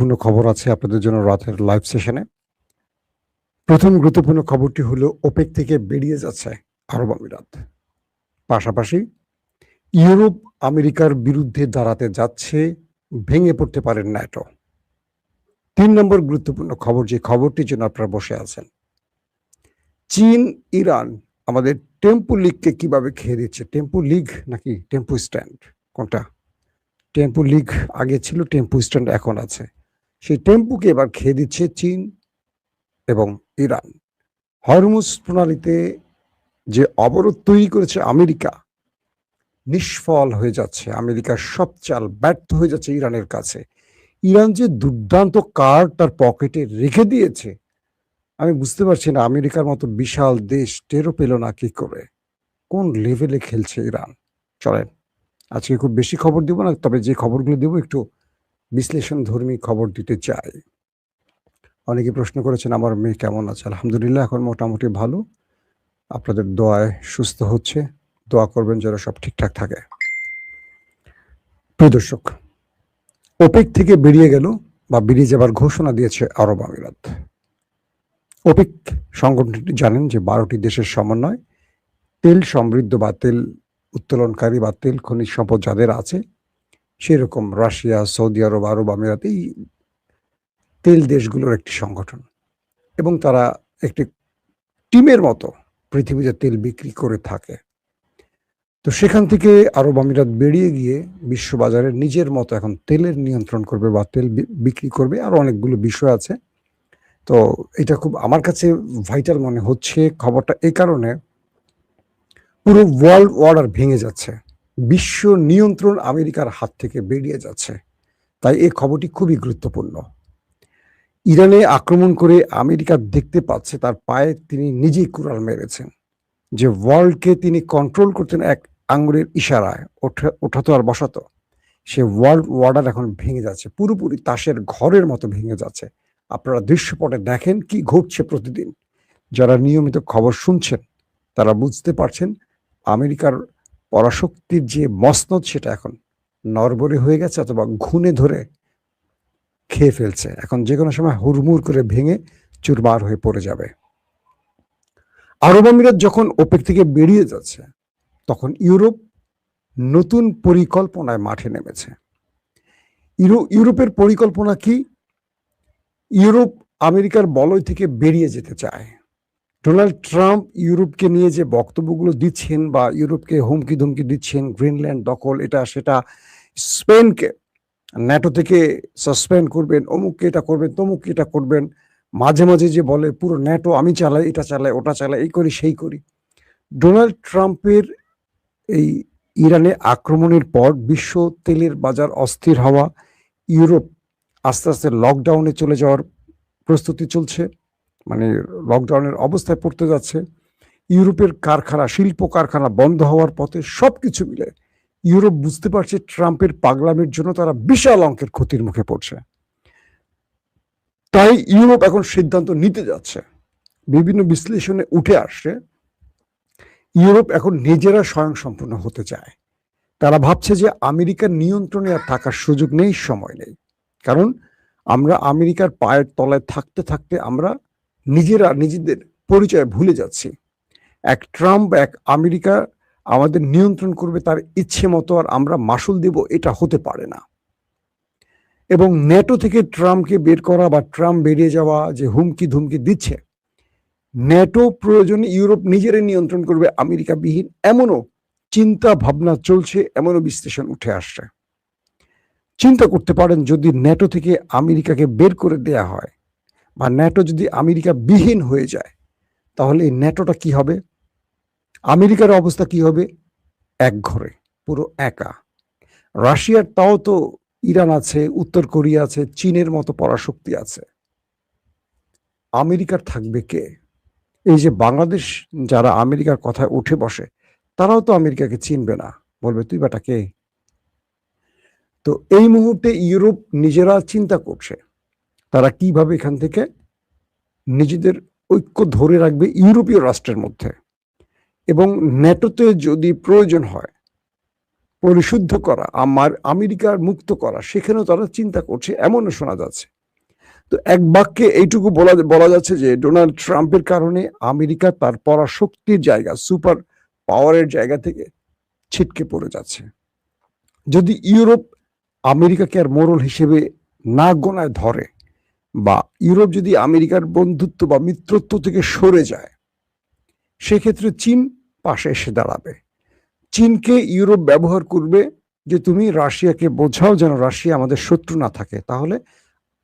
গুরুত্বপূর্ণ খবর আছে আপনাদের জন্য রাতের লাইভ সেশনে। প্রথম গুরুত্বপূর্ণ খবরটি হলো ওপেক থেকে বেরিয়ে যাচ্ছে আরব আমিরাত। পাশাপাশি ইউরোপ আমেরিকার বিরুদ্ধে দাঁড়াতে যাচ্ছে, ভেঙে পড়তে পারে ন্যাটো। ৩ নম্বর গুরুত্বপূর্ণ খবর, যে খবরটির জন্য আপনারা বসে আছেন। চীন, ইরান আমাদের টেম্পো লিগকে কিভাবে খেয়ে দিচ্ছে। টেম্পো লিগ নাকি টেম্পো স্ট্যান্ড, কোনটা? টেম্পো লিগ আগে ছিল, টেম্পো স্ট্যান্ড এখন আছে। সেই টেম্পুকে এবার খেয়ে দিচ্ছে চীন এবং ইরান। হরমুজ প্রণালীতে যে অবরোধ তৈরি করেছে আমেরিকা, নিষ্ফল হয়ে যাচ্ছে। আমেরিকার সব চাল ব্যর্থ হয়ে যাচ্ছে ইরানের কাছে। ইরান যে দুর্দান্ত কার্ড তার পকেটে রেখে দিয়েছে, আমি বুঝতে পারছি না আমেরিকার মতো বিশাল দেশ টেরও পেল না কি করে। কোন লেভেলে খেলছে ইরান। চলেন আজকে খুব বেশি খবর দিব না, তবে যে খবরগুলো দেব একটু বিশ্লেষণ ধর্মী খবর দিতে চাই। অনেকে প্রশ্ন করেছেন আমার মেয়ে কেমন আছে। আলহামদুলিল্লাহ এখন মোটামুটি ভালো, আপনাদের দোয়ায় সুস্থ হচ্ছে। দোয়া করবেন যেন সব ঠিকঠাক থাকে। প্রিয় দর্শক, ওপেক থেকে বেরিয়ে গেল বা বেরিয়ে যাবার ঘোষণা দিয়েছে আরব আমিরাত। ওপেক সংগঠনটি জানেন যে 12টি দেশের সমন্বয়, তেল সমৃদ্ধ বা তেল উত্তোলনকারী বা তেল খনিজ সম্পদ যাদের আছে, সেরকম রাশিয়া, সৌদি আরব, আরব আমিরাত, এই তেল দেশগুলোর একটি সংগঠন, এবং তারা একটি টিমের মতো পৃথিবীতে তেল বিক্রি করে থাকে। তো সেখান থেকে আরব আমিরাত বেরিয়ে গিয়ে বিশ্ববাজারে নিজের মতো এখন তেলের নিয়ন্ত্রণ করবে বা তেল বিক্রি করবে। আরো অনেকগুলো বিষয় আছে। তো এটা খুব আমার কাছে ভাইটাল মনে হচ্ছে খবরটা, এই কারণে পুরো ওয়ার্ল্ড অর্ডার ভেঙে যাচ্ছে, বিশ্ব নিয়ন্ত্রণ আমেরিকার হাত থেকে বেরিয়ে যাচ্ছে। তাই এই খবরটি খুবই গুরুত্বপূর্ণ। ইরানে আক্রমণ করে আমেরিকা দেখতে পাচ্ছে তার পায়ে তিনি নিজেই কুড়াল মেরেছেন। যে ওয়ার্ল্ডকে তিনি কন্ট্রোল করতেন এক আঙ্গুলের ইশারায়, ওঠাতো আর বসাতো, সে ওয়ার্ল্ড অর্ডার এখন ভেঙে যাচ্ছে, পুরোপুরি তাসের ঘরের মতো ভেঙে যাচ্ছে। আপনারা দৃশ্যপটে দেখেন কি ঘটছে প্রতিদিন। যারা নিয়মিত খবর শুনছেন তারা বুঝতে পারছেন আমেরিকার পরাশক্তির যে মসনদ সেটা এখন নড়বড়ে হয়ে গেছে, অথবা ঘুণে ধরে খেয়ে ফেলছে। এখন যে কোনো সময় হুড়মুড় করে ভেঙে চুরমার হয়ে পড়ে যাবে। আরব আমিরাত যখন ওপেক থেকে বেরিয়ে যাচ্ছে, তখন ইউরোপ নতুন পরিকল্পনায় মাঠে নেমেছে। ইউরোপের পরিকল্পনা কি? ইউরোপ আমেরিকার বলয় থেকে বেরিয়ে যেতে চায়। ডোনাল্ড ট্রাম্প ইউরোপকে নিয়ে যে বক্তব্যগুলো দিচ্ছেন বা ইউরোপকে হুমকি ধুমকি দিচ্ছেন, গ্রিনল্যান্ড দখল, এটা সেটা, স্পেনকে ন্যাটো থেকে সাসপেন্ড করবেন, অমুককে এটা করবেন, তমুককে এটা করবেন, মাঝে মাঝে যে বলে পুরো ন্যাটো আমি চালাই, এটা চালাই, ওটা চালাই, এই করি সেই করি। ডোনাল্ড ট্রাম্পের এই ইরানে আক্রমণের পর বিশ্ব তেলের বাজার অস্থির হওয়া, ইউরোপ আস্তে আস্তে লকডাউনে চলে যাওয়ার প্রস্তুতি চলছে, মানে লকডাউনের অবস্থায় পড়তে যাচ্ছে। ইউরোপের কারখানা, শিল্প কারখানা বন্ধ হওয়ার পথে। সবকিছু মিলে ইউরোপ বুঝতে পারছে ট্রাম্পের পাগলামির জন্য তারা বিশাল অঙ্কের ক্ষতির মুখে পড়ছে। তাই ইউরোপ এখন সিদ্ধান্ত নিতে যাচ্ছে। বিভিন্ন বিশ্লেষণে উঠে আসছে ইউরোপ এখন নিজেরা স্বয়ংসম্পূর্ণ হতে চায়। তারা ভাবছে যে আমেরিকার নিয়ন্ত্রণে আর থাকার সুযোগ নেই, সময় নেই। কারণ আমরা আমেরিকার পায়ের তলায় থাকতে থাকতে আমরা নিজেরা নিজেদের পরিচয় ভুলে যাচ্ছি। এক ট্রাম্প, এক আমেরিকা আমাদের নিয়ন্ত্রণ করবে তার ইচ্ছে মতো, আর আমরা মাসুল দেব, এটা হতে পারে না। এবং ন্যাটো থেকে ট্রাম্পকে বের করা বা ট্রাম্প বেরিয়ে যাওয়া যে হুমকি ধুমকি দিচ্ছে, ন্যাটো প্রয়োজনে ইউরোপ নিজেরাই নিয়ন্ত্রণ করবে আমেরিকা বিহীন, এমনও চিন্তা ভাবনা চলছে, এমনও বিশ্লেষণ উঠে আসছে। চিন্তা করতে পারেন যদি ন্যাটো থেকে আমেরিকাকে বের করে দেয়া হয় বা ন্যাটো যদি আমেরিকা বিহীন হয়ে যায়, তাহলে এই ন্যাটোটা কি হবে? আমেরিকার অবস্থা কি হবে? এক ঘরে, পুরো একা। রাশিয়ার তাও তো ইরান আছে, উত্তর কোরিয়া আছে, চীনের মতো পরাশক্তি আছে। আমেরিকার থাকবে কে? এই যে বাংলাদেশ যারা আমেরিকার কথায় উঠে বসে, তারাও তো আমেরিকাকে চিনবে না, বলবে তুই বেটা কে? তো এই মুহূর্তে ইউরোপ নিজেরা চিন্তা করছে তারা কিভাবে এখান থেকে নিজেদের ঐক্য ধরে রাখবে ইউরোপীয় রাষ্ট্রের মধ্যে, এবং ন্যাটোতে যদি প্রয়োজন হয় পরিশুদ্ধ করা, আমেরিকার মুক্ত করা, সেখানেও তারা চিন্তা করছে, এমনও শোনা যাচ্ছে। তো এক বাক্যে এইটুকু বলা যাচ্ছে যে ডোনাল্ড ট্রাম্পের কারণে আমেরিকা তার পরাশক্তির জায়গা, সুপার পাওয়ারের জায়গা থেকে ছিটকে পড়ে যাচ্ছে। যদি ইউরোপ আমেরিকাকে আর মোড়ল হিসেবে না গোনায় ধরে, বা ইউরোপ যদি আমেরিকার বন্ধুত্ব বা মিত্রত্ব থেকে সরে যায়, সেক্ষেত্রে চীন পাশে এসে দাঁড়াবে। চীনকে ইউরোপ ব্যবহার করবে যে তুমি রাশিয়াকে বোঝাও যেন রাশিয়া আমাদের শত্রু না থাকে, তাহলে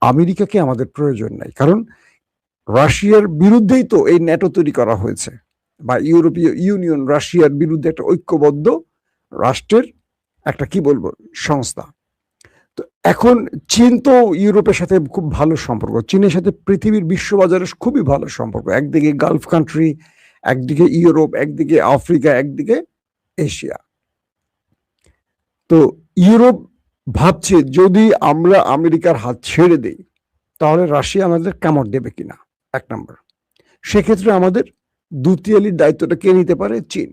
আমেরিকাকে আমাদের প্রয়োজন নাই। কারণ রাশিয়ার বিরুদ্ধেই তো এই ন্যাটো তৈরি করা হয়েছে, বা ইউরোপীয় ইউনিয়ন রাশিয়ার বিরুদ্ধে একটা ঐক্যবদ্ধ রাষ্ট্রের একটা কি বলবো সংস্থা। তো এখন চীন তো ইউরোপের সাথে খুব ভালো সম্পর্ক, চীনের সাথে পৃথিবীর বিশ্ববাজারের খুবই ভালো সম্পর্ক। একদিকে গালফ কান্ট্রি, একদিকে ইউরোপ, একদিকে আফ্রিকা, একদিকে এশিয়া। তো ইউরোপ ভাবছে যদি আমরা আমেরিকার হাত ছেড়ে দেই, তাহলে রাশিয়া আমাদের কামড় দেবে কিনা, এক নম্বর। সেক্ষেত্রে আমাদের দ্বিতীয়ালির দায়িত্বটা কে নিতে পারে? চীন।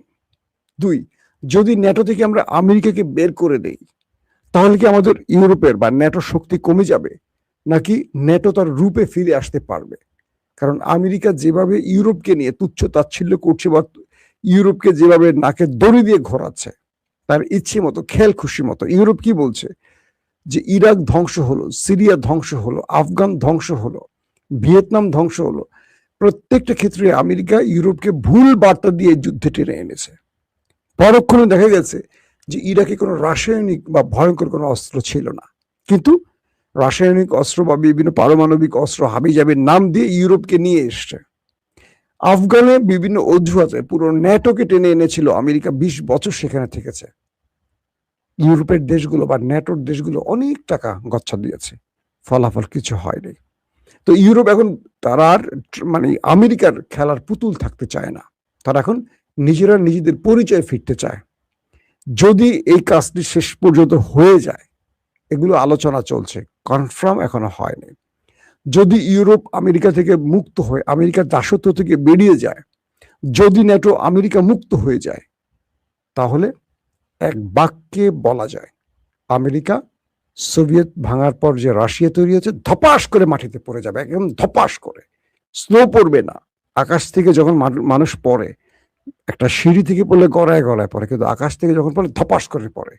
দুই, যদি ন্যাটো থেকে আমরা আমেরিকাকে বের করে দেই, তাহলে কি আমাদের ইউরোপের বা ন্যাটো শক্তি কমে যাবে, নাকি ন্যাটো তার রূপে ফিরে আসতে পারবে? কারণ আমেরিকা যেভাবে ইউরোপকে নিয়ে তুচ্ছ তাচ্ছিল্য করছে, বা ইউরোপকে যেভাবে নাকে দড়ি দিয়ে ঘোরাচ্ছে তার ইচ্ছে মতো, খেল খুশি মতো, ইউরোপ কি বলছে যে ইরাক ধ্বংস হলো, সিরিয়া ধ্বংস হলো, আফগান ধ্বংস হলো, ভিয়েতনাম ধ্বংস হলো, প্রত্যেকটা ক্ষেত্রে আমেরিকা ইউরোপকে ভুল বার্তা দিয়ে যুদ্ধে টেনে এনেছে। পরক্ষণে দেখা গেছে যে ইরাকে কোনো রাসায়নিক বা ভয়ঙ্কর কোনো অস্ত্র ছিল না, কিন্তু রাসায়নিক অস্ত্র বা বিভিন্ন পারমাণবিক অস্ত্র হাবিজাবির নাম দিয়ে ইউরোপকে নিয়ে এসছে। আফগানে বিভিন্ন অজুহাতে পুরো ন্যাটোকে টেনে এনেছিল আমেরিকা, 20 বছর সেখানে থেকেছে। ইউরোপের দেশগুলো বা ন্যাটোর দেশগুলো অনেক টাকা গচ্ছা দিয়েছে, ফলাফল কিছু হয়নি। তো ইউরোপ এখন তারা আর মানে আমেরিকার খেলার পুতুল থাকতে চায় না, তারা এখন নিজেরা নিজেদের পরিচয় ফিরতে চায়। যদি এই কাজটি শেষ পর্যন্ত হয়ে যায়, এগুলো আলোচনা চলছে, কনফার্ম এখনো হয়নি। যদি ইউরোপ আমেরিকা থেকে মুক্ত হয়ে আমেরিকার দাসত্ব থেকে বেরিয়ে যায়, যদি ন্যাটো আমেরিকা মুক্ত হয়ে যায়, তাহলে এক বাক্যে বলা যায় আমেরিকা সোভিয়েত ভাঙার পর যে রাশিয়া তৈরি হয়েছে, ধপাস করে মাটিতে পড়ে যাবে, একদম ধপাস করে। স্নো পড়বে না, আকাশ থেকে যখন মানুষ পড়ে, একটা সিঁড়ি থেকে পড়লে গড়ায় গড়ায় পড়ে, কিন্তু আকাশ থেকে যখন পড়ে ধপাস করে পড়ে,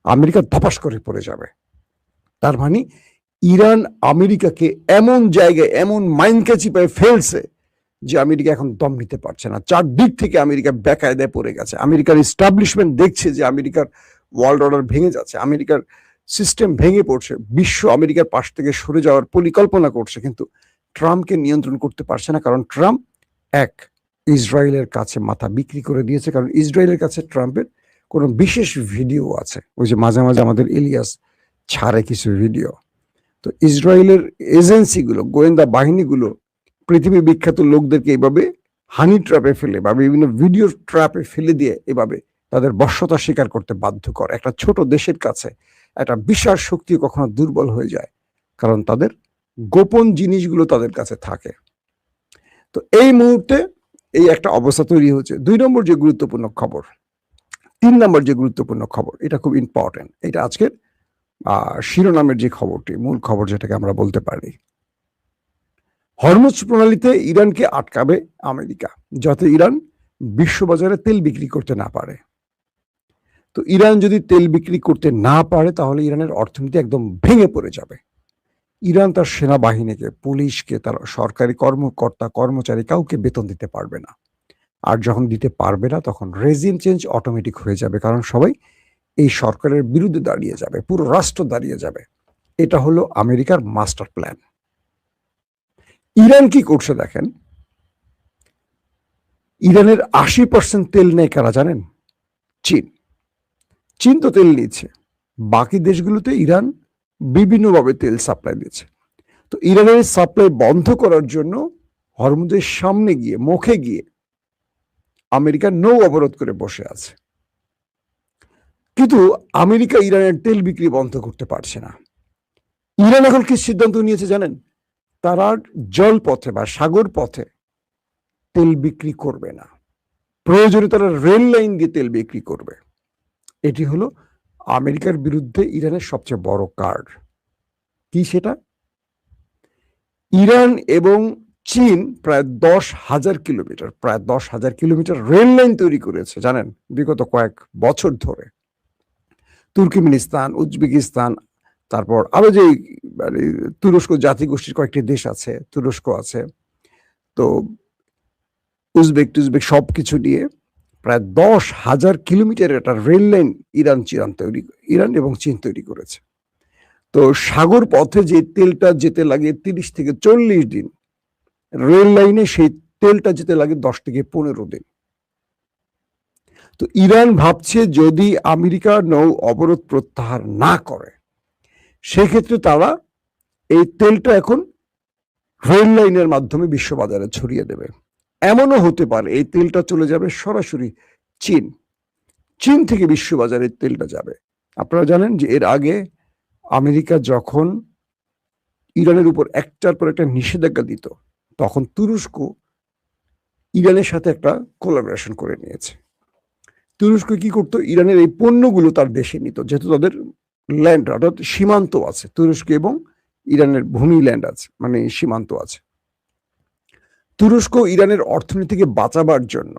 আমেরিকা ধপাস করে পড়ে যাবে। তার মানে ইরান আমেরিকাকে এমন জায়গায়, এমন মাইনকে চিপায় ফেলছে যে আমেরিকা এখন দম নিতে পারছে না। চারদিক থেকে আমেরিকা বেকায়দায় পড়ে গেছে। আমেরিকার ইস্টাবলিশমেন্ট দেখছে যে আমেরিকার ওয়ার্ল্ড অর্ডার ভেঙে যাচ্ছে, আমেরিকার সিস্টেম ভেঙে পড়ছে, বিশ্ব আমেরিকার পাশ থেকে সরে যাওয়ার পরিকল্পনা করছে, কিন্তু ট্রাম্পকে নিয়ন্ত্রণ করতে পারছে না। কারণ ট্রাম্প এক ইসরায়েলের কাছে মাথা বিক্রি করে দিয়েছে। কারণ ইসরায়েলের কাছে ট্রাম্পের কোনো বিশেষ ভিডিও আছে, ওই যে মাঝে মাঝে আমাদের ইলিয়াস ছাড়ে কিছু ভিডিও। তো ইসরায়েলের এজেন্সিগুলো, গোয়েন্দা বাহিনীগুলো পৃথিবী বিখ্যাত লোকদেরকে এভাবে হানি ট্র্যাপে ফেলে বা বিভিন্ন ভিডিও ট্র্যাপে ফেলে দিয়ে এভাবে তাদের বশ্যতা স্বীকার করতে বাধ্য করে। একটা ছোট দেশের কাছে একটা বিশাল শক্তি কখনো দুর্বল হয়ে যায়, কারণ তাদের গোপন জিনিসগুলো তাদের কাছে থাকে। তো এই মুহূর্তে এই একটা অবস্থা তৈরি হচ্ছে। 2 নম্বর যে গুরুত্বপূর্ণ খবর, 3 নম্বর যে গুরুত্বপূর্ণ খবর, এটা খুব ইম্পর্টেন্ট। এটা আজকের শিরোনামের যে খবরটি, মূল খবর যেটাকে আমরা বলতে পারি, হরমুজ প্রণালীতে ইরানকে আটকাবে আমেরিকা, যাতে ইরান বিশ্ববাজারে তেল বিক্রি করতে না পারে। তো ইরান যদি তেল বিক্রি করতে না পারে, তাহলে ইরানের অর্থনীতি একদম ভেঙে পড়ে যাবে। ইরান তার সেনাবাহিনীকে, পুলিশকে, তার সরকারি কর্মকর্তা কর্মচারী কাউকে বেতন দিতে পারবে না। আর যখন দিতে পারবে না, তখন রেজিম চেঞ্জ অটোমেটিক হয়ে যাবে, কারণ সবাই এই সরকারের বিরুদ্ধে দাঁড়িয়ে যাবে, পুরো রাষ্ট্র দাঁড়িয়ে যাবে। এটা হলো আমেরিকার মাস্টার প্ল্যান। ইরান কি করছে দেখেন, ইরানের 80% তেল নেয় কারা জানেন? চীন। চীন তো তেল নিচ্ছে, বাকি দেশগুলোতে ইরান বিভিন্নভাবে তেল সাপ্লাই দিচ্ছে। তো ইরানের সাপ্লাই বন্ধ করার জন্য হরমুজের সামনে গিয়ে, মুখে গিয়ে আমেরিকা নৌ অবরোধ করে বসে আছে। কিন্তু আমেরিকা ইরানের তেল বিক্রি বন্ধ করতে পারছে না। ইরান এখন কি সিদ্ধান্ত নিয়েছে জানেন? তারা জলপথে বা সাগর পথে তেল বিক্রি করবে না, প্রয়োজনে তারা রেল লাইন দিয়ে তেল বিক্রি করবে। এটি হলো আমেরিকার বিরুদ্ধে ইরানের সবচেয়ে বড় কার্ড কি সেটা? ইরান এবং চীন প্রায় 10,000 কিলোমিটার রেল লাইন তৈরি করেছে জানেন, বিগত কয়েক বছর ধরে। তুর্কমেনিস্তান, উজবেকিস্তান, তারপর আরো যে মানে তুরস্ক জাতিগোষ্ঠীর কয়েকটি দেশ আছে, তুরস্ক আছে, তো উজবেক সবকিছু নিয়ে প্রায় 10,000 কিলোমিটারের একটা রেল লাইন ইরান এবং চীন তৈরি করেছে। তো সাগর পথে যে তেলটা যেতে লাগে 30 থেকে 40 দিন, রেল লাইনে সেই তেলটা যেতে লাগে 10 থেকে 15 দিন। তো ইরান ভাবছে যদি আমেরিকা নৌ অবরোধ প্রত্যাহার না করে, সেক্ষেত্রে তারা এই তেলটা এখন রেল লাইনের মাধ্যমে বিশ্ববাজারে ছড়িয়ে দেবে। এমনও হতে পারে এই তেলটা চলে যাবে সরাসরি চীন থেকে বিশ্ববাজারে তেলটা যাবে। আপনারা জানেন যে এর আগে আমেরিকা যখন ইরানের উপর একটার পর একটা নিষেধাজ্ঞা দিত, তখন তুরস্ক ইরানের সাথে একটা কোলাবোরেশন করে নিয়েছে। তুরস্ক কি করতো, ইরানের এই পণ্যগুলো তার দেশে নিত, যেহেতু তাদের ল্যান্ড অর্থাৎ সীমান্ত আছে, তুরস্ক এবং ইরানের ভূমি ল্যান্ড আছে, মানে সীমান্ত আছে। তুরস্ক ইরানের অর্থনীতিকে বাঁচাবার জন্য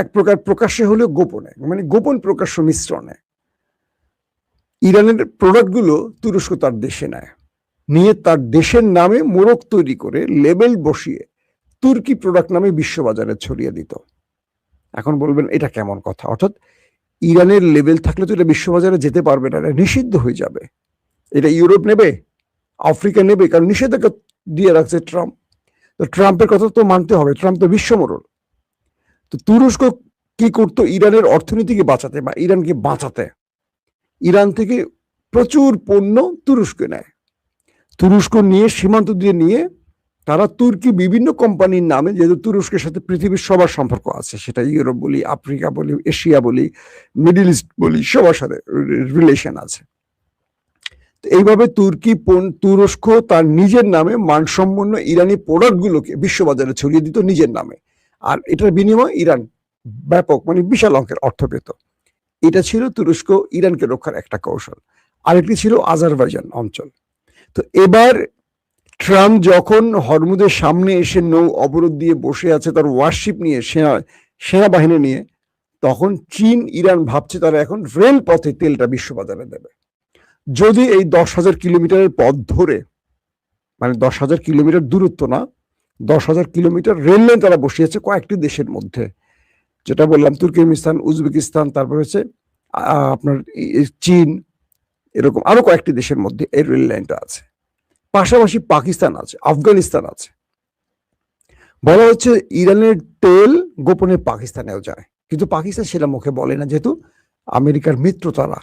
এক প্রকার প্রকাশ্যে হলেও গোপনে, মানে গোপন প্রকাশ্য মিশ্রণে ইরানের প্রোডাক্টগুলো তুরস্ক তার দেশে নিয়ে তার দেশের নামে মোড়ক তৈরি করে লেবেল বসিয়ে তুর্কি প্রোডাক্ট নামে বিশ্ববাজারে ছড়িয়ে দিত। এখন বলবেন এটা কেমন কথা? অর্থাৎ ইরানের লেবেল থাকলে তো এটা বিশ্ববাজারে যেতে পারবে না, এটা নিষিদ্ধ হয়ে যাবে। এটা ইউরোপ নেবে, আফ্রিকা নেবে, কারণ নিষেধাজ্ঞা দিয়ে রাখছে ট্রাম্প। তো ট্রাম্পের কথা তো মানতে হবে, ট্রাম্প তো বিশ্বমোড়ল। তো তুরস্ক কি করতো, ইরানের অর্থনীতিকে বাঁচাতে বা ইরানকে বাঁচাতে ইরান থেকে প্রচুর পণ্য তুরস্কে নেয়। তুরস্ক নিয়ে সীমান্ত দিয়ে নিয়ে তারা তুর্কি বিভিন্ন কোম্পানির নামে, যেহেতু তুরস্কের সাথে পৃথিবীর সবার সম্পর্ক আছে, সেটা ইউরোপ বলি, আফ্রিকা বলি, এশিয়া বলি, মিডল ইস্ট বলি, সবার সাথে রিলেশন আছে। এইভাবে তুরস্ক তার নিজের নামে মানসম্পন্ন ইরানি প্রোডাক্টগুলোকে বিশ্ববাজারে ছড়িয়ে দিত নিজের নামে, আর এটার বিনিময়ে ইরান ব্যাপক মানে বিশাল অঙ্কের অর্থ পেত। এটা ছিল তুরস্ক ইরানকে রক্ষার একটা কৌশল। আরেকটি ছিল আজারবাইজান অঞ্চল। তো এবার ট্রাম্প যখন হরমুজের সামনে এসে নৌ অবরোধ দিয়ে বসে আছে তার ওয়ারশিপ নিয়ে, সেনাবাহিনী নিয়ে, তখন চীন ইরান ভাবছে তারা এখন রেল পথে তেলটা বিশ্ববাজারে দেবে। যদি এই 10,000 কিলোমিটারের পথ ধরে, মানে 10,000 কিলোমিটার দূরত্ব না, 10,000 কিলোমিটার রেল লাইন তারা বসিয়েছে কয়েকটি দেশের মধ্যে, যেটা বললাম তুর্কমেনিস্তান, উজবেকিস্তান, তারপর হচ্ছে আপনার চীন, এরকম আরো কয়েকটি দেশের মধ্যে এই রেল লাইনটা আছে। পাশাপাশি পাকিস্তান আছে, আফগানিস্তান আছে। বলা হচ্ছে ইরানের তেল গোপনে পাকিস্তানেও যায়, কিন্তু পাকিস্তান সেটা মুখে বলে না, যেহেতু আমেরিকার মিত্র তারা।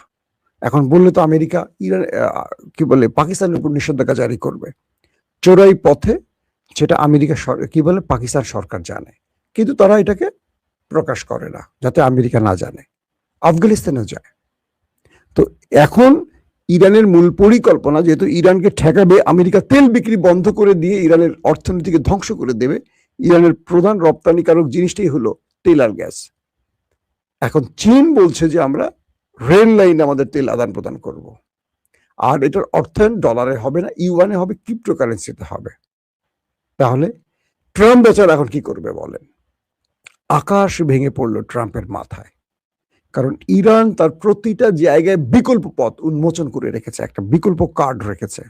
এখন বললে তো আমেরিকা ইরান কি বলে পাকিস্তানের উপর নিষেধাজ্ঞা জারি করবে চোরাই পথে, সেটা আমেরিকা কি বলে পাকিস্তান সরকার জানে, কিন্তু তারা এটাকে প্রকাশ করে না যাতে আমেরিকা না জানে। আফগানিস্তানেও যায়। তো এখন ইরানের মূল পরিকল্পনা, যেহেতু ইরানকে ঠেকাবে, আমেরিকা তেল বিক্রি বন্ধ করে দিয়ে ইরানের অর্থনীতিকে ধ্বংস করে দেবে। ইরানের প্রধান রপ্তানিকারক জিনিসটাই হলো তেল আর গ্যাস। এখন চীন বলছে যে আমরা রেল লাইনে আমাদের তেল আদান প্রদান করব, আর এটার অর্থায়ন ডলারে হবে না, ইউয়ানে হবে, ক্রিপ্টোকারেন্সিতে হবে। তাহলে ট্রাম্প বেচারা এখন কি করবে বলেন? আকাশ ভেঙে পড়লো ট্রাম্পের মাথায়, কারণ ইরান তার প্রতিটা জায়গায় বিকল্প পথ উন্মোচন করে রেখেছে, একটা বিকল্প কার্ড রেখেছে।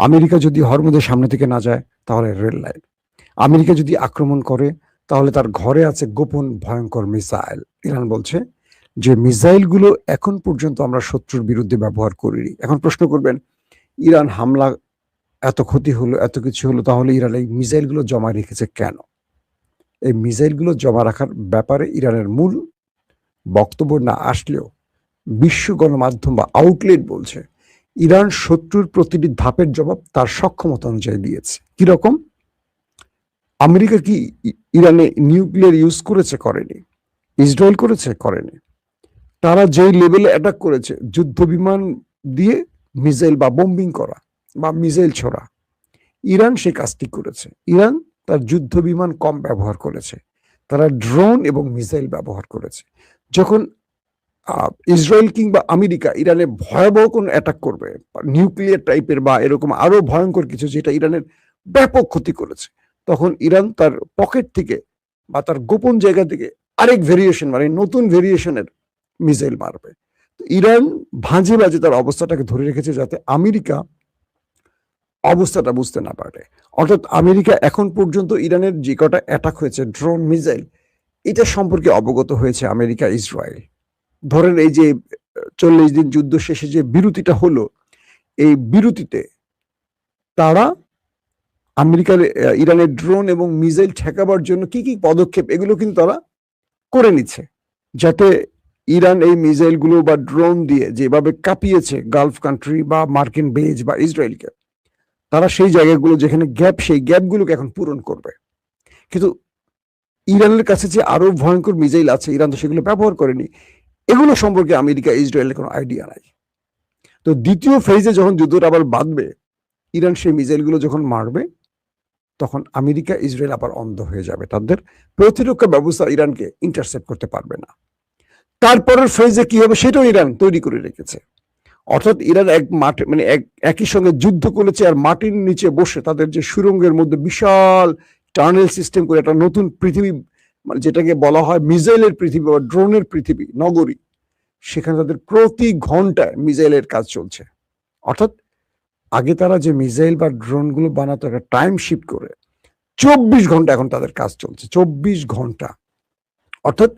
আমেরিকা যদি হরমুজের সামনে থেকে না যায়, তাহলে রেল লাইন। আমেরিকা যদি আক্রমণ করে, তাহলে তার ঘরে আছে গোপন ভয়ঙ্কর মিসাইল। ইরান বলছে যে মিসাইলগুলো এখন পর্যন্ত আমরা শত্রুর বিরুদ্ধে ব্যবহার করিনি। এখন প্রশ্ন করবেন, ইরান হামলা, এত ক্ষতি হলো, এত কিছু হলো, তাহলে ইরান এই মিসাইলগুলো জমা রেখেছে কেন? এই মিসাইলগুলো জমা রাখার ব্যাপারে ইরানের মূল বক্তব্য না আসলেও বিশ্ব গণমাধ্যম বা আউটলেট বলছে ইরান শত্রুর প্রতিটি ধাপের জবাব তার সক্ষমতা অনুযায়ী দিয়েছে। কিরকম? আমেরিকা কি ইরানে নিউক্লিয়ার ইউজ করেছে? করেনি। ইসরায়েল করেছে? করেনি। তারা যেই লেভেলে অ্যাটাক করেছে, যুদ্ধ বিমান দিয়ে মিসাইল বা বোম্বিং করা বা মিসাইল ছোড়া, ইরান সেই কাজটি করেছে। ইরান তার যুদ্ধ বিমান কম ব্যবহার করেছে, তারা ড্রোন এবং মিসাইল ব্যবহার করেছে। যখন ইসরায়েল কিংবা আমেরিকা ইরানে ভয়াবহ কোন অ্যাটাক করবে, নিউক্লিয়ার টাইপের বা এরকম আরো ভয়ঙ্কর কিছু যেটা ইরানের ব্যাপক ক্ষতি করেছে, তখন ইরান তার পকেট থেকে বা তার গোপন জায়গা থেকে আরেক ভেরিয়েশন মানে নতুন ভেরিয়েশনের মিসাইল মারবে। ইরান ভাঁজে ভাঁজে তার অবস্থাটাকে ধরে রেখেছে যাতে আমেরিকা অবস্থাটা বুঝতে না পারে। অর্থাৎ আমেরিকা এখন পর্যন্ত ইরানের যে কটা অ্যাটাক হয়েছে ড্রোন মিসাইল, এটা সম্পর্কে অবগত হয়েছে আমেরিকা ইসরায়েল। ধরেন এই যে 40 দিন যুদ্ধ শেষে যে বিরতিটা হলো, এই বিরতিতে তারা আমেরিকার ইরানের ড্রোন এবং মিসাইল ঠেকাবার জন্য কি কি পদক্ষেপ এগুলো কিন্তু তারা করে নিচ্ছে, যাতে ইরান এই মিসাইল গুলো বা ড্রোন দিয়ে যেভাবে কাঁপিয়েছে গালফ কান্ট্রি বা মার্কিন বেজ বা ইসরায়েলকে, তারা সেই জায়গাগুলো যেখানে গ্যাপ, সেই গ্যাপগুলোকে এখন পূরণ করবে। কিন্তু ইরানের কাছে যে আরো ভয়ঙ্কর মিসাইল আছে, ইরান তো সেগুলো ব্যবহার করেনি, এগুলো সম্পর্কে আমেরিকা ইসরায়েলের কোনো আইডিয়া নাই। তো দ্বিতীয় ফেজে যখন যুদ্ধটা আবার বাঁধবে, ইরান সেই মিসাইলগুলো যখন মারবে, তখন আমেরিকা ইসরায়েল আবার অন্ধ হয়ে যাবে, তাদের প্রতিরক্ষা ব্যবস্থা ইরানকে ইন্টারসেপ্ট করতে পারবে না। তারপরের ফেজে কি হবে সেটাও ইরান তৈরি করে রেখেছে। অর্থাৎ ইরান এক মাঠে মানে একই সঙ্গে যুদ্ধ করেছে, আর মাটির নিচে বসে তাদের যে সুরঙ্গের মধ্যে বিশাল টানেল সিস্টেম করে একটা নতুন পৃথিবী, মানে যেটাকে বলা হয় মিসাইলের পৃথিবী বা ড্রোনের পৃথিবী নগরী, সেখানে তাদের প্রতি ঘন্টায় মিসাইলের কাজ চলছে। অর্থাৎ আগে তারা যে মিসাইল বা ড্রোন গুলো বানাতো একটা টাইম শিফট করে 24 ঘন্টা এখন তাদের কাজ চলছে, 24 ঘন্টা। অর্থাৎ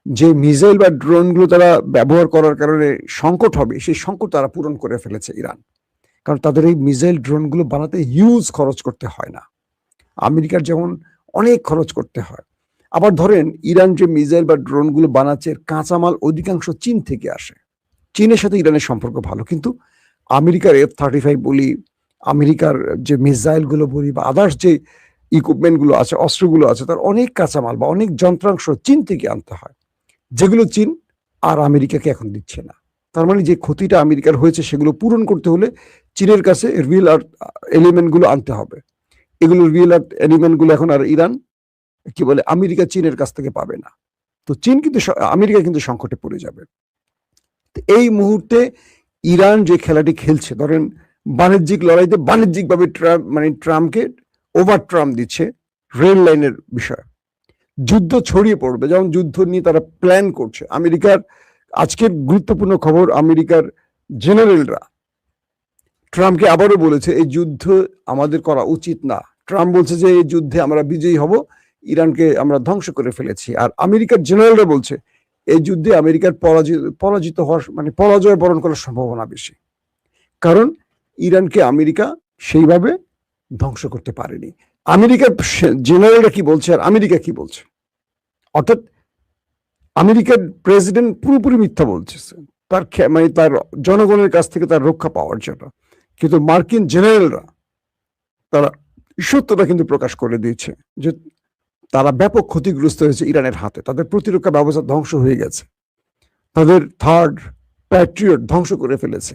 যে মিসাইল বা ড্রোন গুলো তারা ব্যবহার করার কারণে সংকট হবে, সেই সংকট তারা পূরণ করে ফেলেছে ইরান। কারণ তাদের এই মিসাইল ড্রোন গুলো বানাতে হিউজ খরচ করতে হয় না, আমেরিকার যেমন অনেক খরচ করতে হয়। আবার ধরেন ইরান যে মিসাইল বা ড্রোন গুলো বানাচ্ছে, কাঁচামাল অধিকাংশ চীন থেকে আসে, চীনের সাথে ইরানের সম্পর্ক ভালো। কিন্তু আমেরিকার F-35 বলি, আমেরিকার যে মিসাইল গুলো বলি বা আদার্স যে ইকুইপমেন্ট গুলো আছে, অস্ত্রগুলো আছে, তার অনেক কাঁচামাল বা অনেক যন্ত্রাংশ চীন থেকে আনতে হয়, যেগুলো চীন আর আমেরিকাকে এখন দিচ্ছে না। তার মানে যে ক্ষতিটা আমেরিকার হয়েছে সেগুলো পূরণ করতে হলে চীনের কাছে রিয়েল আর্থ এলিমেন্ট গুলো আনতে হবে। এগুলো রিয়েল আর্থ এলিমেন্ট গুলো এখন আর ইরান কি বলে আমেরিকা চীনের কাছ থেকে পাবে না। তো চীন কিন্তু আমেরিকা কিন্তু সংকটে পড়ে যাবে। এই মুহূর্তে ইরান যে খেলাটি খেলছে, ধরেন বাণিজ্যিক লড়াইতে বাণিজ্যিকভাবে ট্রাম্পকে ওভার ট্রাম্প দিচ্ছে রেল লাইনের বিষয়, যুদ্ধ ছড়িয়ে পড়বে, যেমন যুদ্ধ নিয়ে তারা প্ল্যান করছে। আমেরিকার আজকের গুরুত্বপূর্ণ খবর, আমেরিকার জেনারেলরা ট্রাম্পকে আবারও বলেছে এই যুদ্ধ আমাদের করা উচিত না। ট্রাম্প বলছে যে এই যুদ্ধে আমরা বিজয়ী হব, ইরানকে আমরা ধ্বংস করে ফেলেছি। আর আমেরিকার জেনারেলরা বলছে এই যুদ্ধে আমেরিকার পরাজিত হওয়ার মানে পরাজয় বরণ করার সম্ভাবনা বেশি, কারণ ইরানকে আমেরিকা সেইভাবে ধ্বংস করতে পারেনি। আমেরিকার জেনারেলরা কি বলছে আর আমেরিকা কি বলছে, অর্থাৎ আমেরিকার প্রেসিডেন্ট পুরোপুরি মিথ্যা বলছে তার মানে তার জনগণের কাছ থেকে তার রক্ষা পাওয়ার জন্য, কিন্তু মার্কিন জেনারেলরা তারা সত্যটা কিন্তু প্রকাশ করে দিয়েছে যে তারা ব্যাপক ক্ষতিগ্রস্ত হয়েছে ইরানের হাতে, তাদের প্রতিরক্ষা ব্যবস্থা ধ্বংস হয়ে গেছে, তাদের থার্ড প্যাট্রিয়ট ধ্বংস করে ফেলেছে,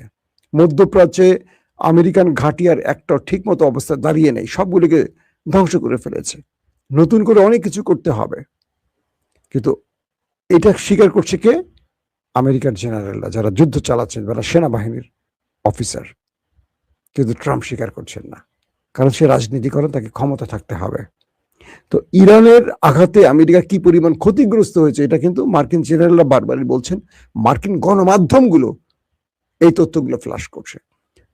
মধ্যপ্রাচ্যে আমেরিকান ঘাঁটিয়ার একটা ঠিক মতো অবস্থা দাঁড়িয়ে নেই, সবগুলিকে ধ্বংস করে ফেলেছে, নতুন করে অনেক কিছু করতে হবে। কিন্তু এটা স্বীকার করছে কে? আমেরিকার জেনারেলরা, যারা যুদ্ধ চালাচ্ছেন, যারা সেনাবাহিনীর অফিসার। কিন্তু ট্রাম্প স্বীকার করছেন না, কারণ সে রাজনীতি করেন, তাকে ক্ষমতা থাকতে হবে। তো ইরানের আঘাতে আমেরিকা কি পরিমাণ ক্ষতিগ্রস্ত হয়েছে এটা কিন্তু মার্কিন জেনারেলরা বারবারই বলছেন, মার্কিন গণমাধ্যমগুলো এই তথ্যগুলো ফ্লাশ করছে।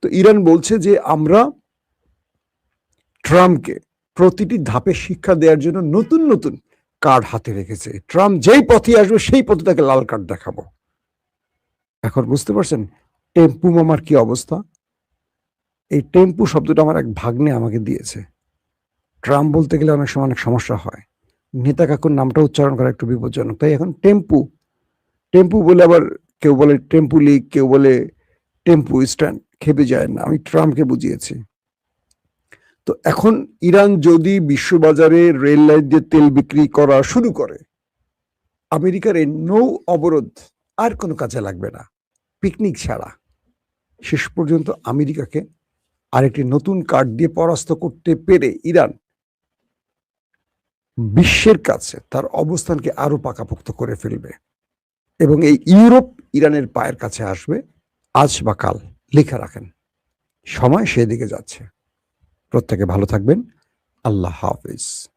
তো ইরান বলছে যে আমরা ট্রাম্পকে প্রতিটি ধাপে শিক্ষা দেওয়ার জন্য নতুন নতুন কার্ড হাতে রেখেছে, ট্রাম্প যেই পথে আসবে সেই পথে তাকে লাল কার্ড দেখাবো। এখন বুঝতে পারছেন টেম্পু মামার কি অবস্থা? এই টেম্পু শব্দটা আমার এক ভাগ্নে আমাকে দিয়েছে। ট্রাম্প বলতে গেলে অনেক সময় অনেক সমস্যা হয়, নেতা কাকুর নামটা উচ্চারণ করা একটু বিপজ্জনক, তাই এখন টেম্পু টেম্পু বলে, আবার কেউ বলে টেম্পু লিগ, কেউ বলে টেম্পু স্ট্যান্ড, খেপে যায় না, আমি ট্রাম্পকে বুঝিয়েছি। তো এখন ইরান যদি বিশ্ববাজারে রেল লাইন দিয়ে তেল বিক্রি করা শুরু করে, আমেরিকার এই নৌ অবরোধ আর কোনো কাজে লাগবে না, পিকনিক ছাড়া। শেষ পর্যন্ত আমেরিকাকে আরেকটি নতুন কার্ড দিয়ে পরাস্ত করতে পেরে ইরান বিশ্বের কাছে তার অবস্থানকে আরো পাকাপোক্ত করে ফেলবে। এবং এই ইউরোপ ইরানের পায়ের কাছে আসবে আজ বা কাল, লিখে রাখেন। সময় সেদিকে যাচ্ছে। প্রত্যেকে ভালো থাকবেন। আল্লাহ হাফিজ।